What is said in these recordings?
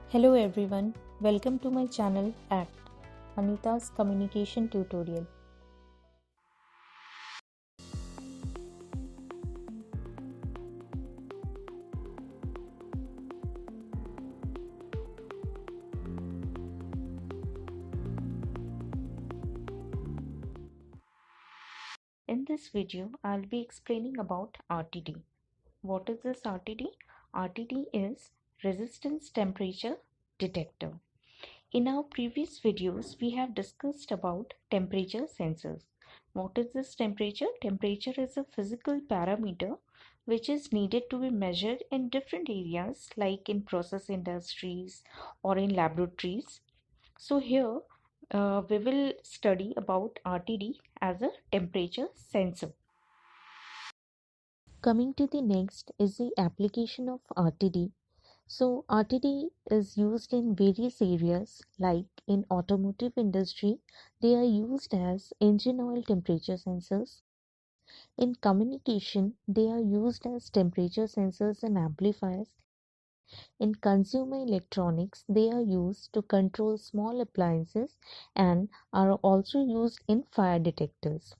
Hello everyone, welcome to my channel at Anita's Communication Tutorial. In this video, I'll be explaining about RTD. What is this RTD? RTD is Resistance Temperature Detector. In our previous videos, we have discussed about temperature sensors. What is this temperature? Temperature is a physical parameter which is needed to be measured in different areas like in process industries or in laboratories. So here we will study about RTD as a temperature sensor. Coming to the next is the application of RTD. So RTD is used in various areas like in automotive industry they are used as engine oil temperature sensors. In communication they are used as temperature sensors and amplifiers. In consumer electronics they are used to control small appliances and are also used in fire detectors.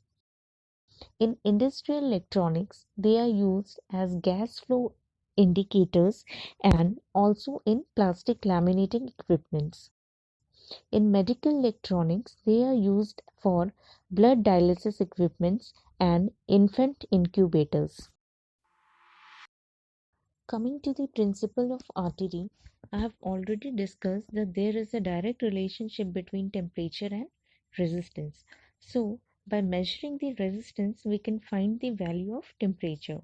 In industrial electronics, they are used as gas flow indicators and also in plastic laminating equipments. In medical electronics, they are used for blood dialysis equipments and infant incubators. Coming to the principle of RTD, I have already discussed that there is a direct relationship between temperature and resistance. So, by measuring the resistance, we can find the value of temperature.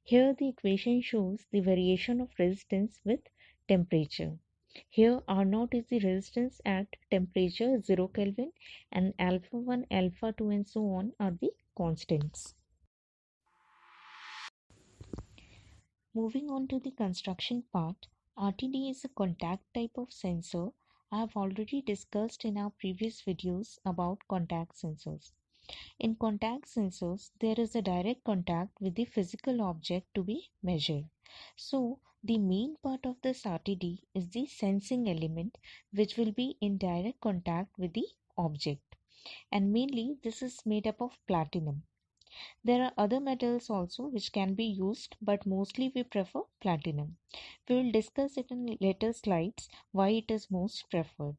Here the equation shows the variation of resistance with temperature. Here R0 is the resistance at temperature 0 Kelvin and alpha 1, alpha 2 and so on are the constants. Moving on to the construction part, RTD is a contact type of sensor. I have already discussed in our previous videos about contact sensors. In contact sensors, there is a direct contact with the physical object to be measured. So, the main part of this RTD is the sensing element, which will be in direct contact with the object. And mainly, this is made up of platinum. There are other metals also which can be used, but mostly we prefer platinum. We will discuss it in later slides why it is most preferred.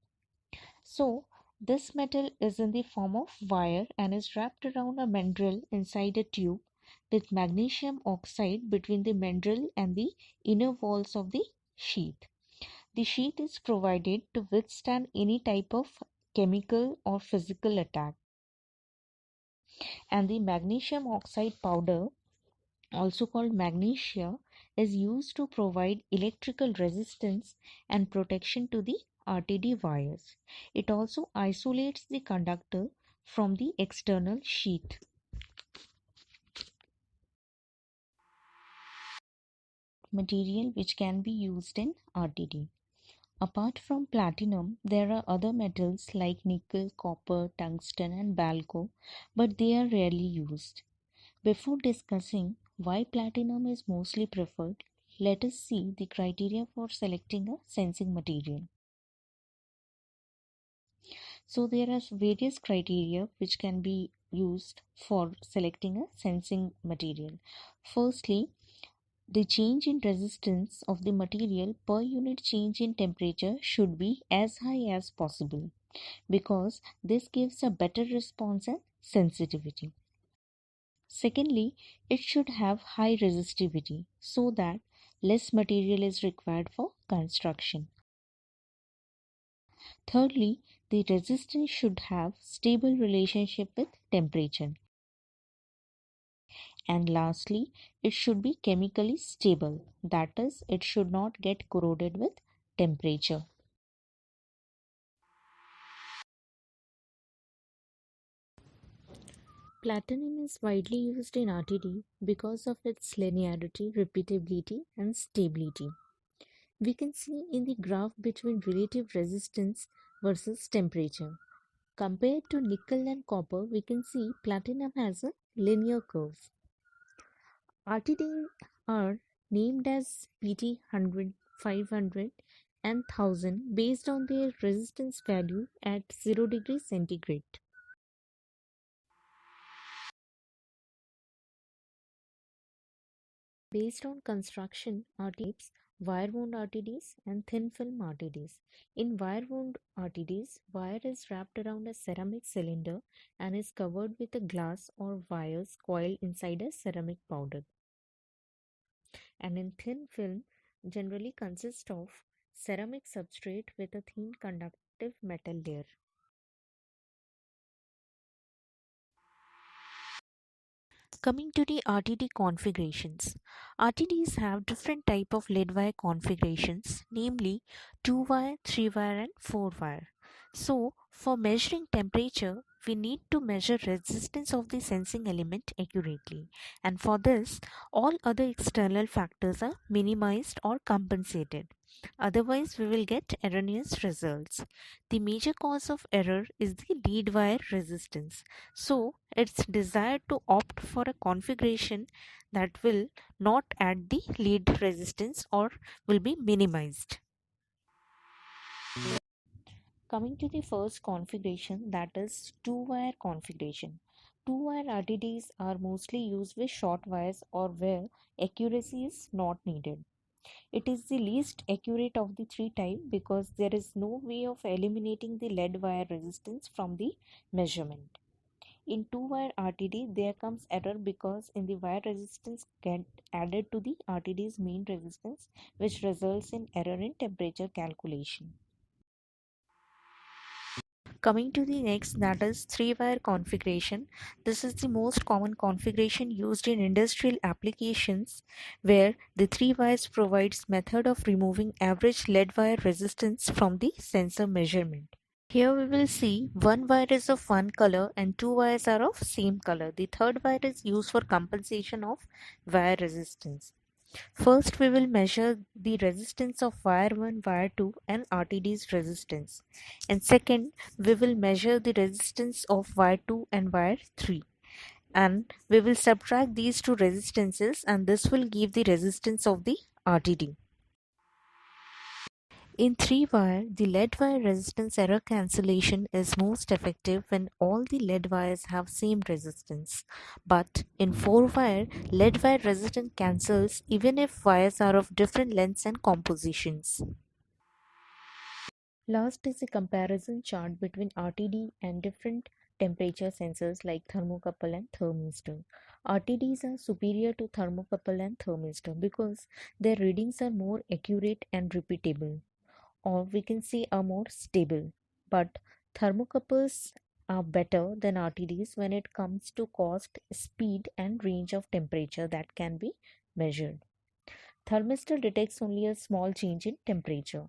So, this metal is in the form of wire and is wrapped around a mandrel inside a tube with magnesium oxide between the mandrel and the inner walls of the sheath. The sheath is provided to withstand any type of chemical or physical attack. And the magnesium oxide powder, also called magnesia, is used to provide electrical resistance and protection to the RTD wires. It also isolates the conductor from the external sheath. Material which can be used in RTD. Apart from platinum, there are other metals like nickel, copper, tungsten, and balco, but they are rarely used. Before discussing why platinum is mostly preferred, let us see the criteria for selecting a sensing material. So there are various criteria which can be used for selecting a sensing material. Firstly, the change in resistance of the material per unit change in temperature should be as high as possible because this gives a better response and sensitivity. Secondly, it should have high resistivity so that less material is required for construction. Thirdly, the resistance should have stable relationship with temperature. And lastly, it should be chemically stable. That is, it should not get corroded with temperature. Platinum is widely used in RTD because of its linearity, repeatability, and stability. We can see in the graph between relative resistance versus temperature. Compared to nickel and copper, we can see platinum has a linear curve. RTD are named as PT 100, 500, and 1000 based on their resistance value at 0 degrees centigrade. Based on construction are types wire wound RTDs and thin film RTDs. In wire wound RTDs, wire is wrapped around a ceramic cylinder and is covered with a glass or wires coiled inside a ceramic powder. And in thin film, generally consists of ceramic substrate with a thin conductive metal layer. Coming to the RTD configurations. RTDs have different type of lead wire configurations, namely 2 wire, 3 wire and 4 wire. So, for measuring temperature, we need to measure resistance of the sensing element accurately. And for this, all other external factors are minimized or compensated. Otherwise, we will get erroneous results. The major cause of error is the lead wire resistance. So, it's desired to opt for a configuration that will not add the lead resistance or will be minimized. Coming to the first configuration, that is 2 wire configuration. 2 wire RTDs are mostly used with short wires or where accuracy is not needed. It is the least accurate of the three types because there is no way of eliminating the lead wire resistance from the measurement. In 2 wire RTD, there comes error because in the wire resistance get added to the RTD's main resistance, which results in error in temperature calculation. Coming to the next, that is 3 wire configuration. This is the most common configuration used in industrial applications where the 3 wires provides method of removing average lead wire resistance from the sensor measurement. Here we will see one wire is of one color and two wires are of same color. The third wire is used for compensation of wire resistance. First we will measure the resistance of wire 1, wire 2 and RTD's resistance. And second we will measure the resistance of wire 2 and wire 3. And we will subtract these two resistances and this will give the resistance of the RTD. In 3 wire, the lead wire resistance error cancellation is most effective when all the lead wires have same resistance. But in 4 wire, lead wire resistance cancels even if wires are of different lengths and compositions. Last is a comparison chart between RTD and different temperature sensors like thermocouple and thermistor. RTDs are superior to thermocouple and thermistor because their readings are more accurate and repeatable, or we can say are more stable. But thermocouples are better than RTDs when it comes to cost, speed, and range of temperature that can be measured. Thermistor detects only a small change in temperature.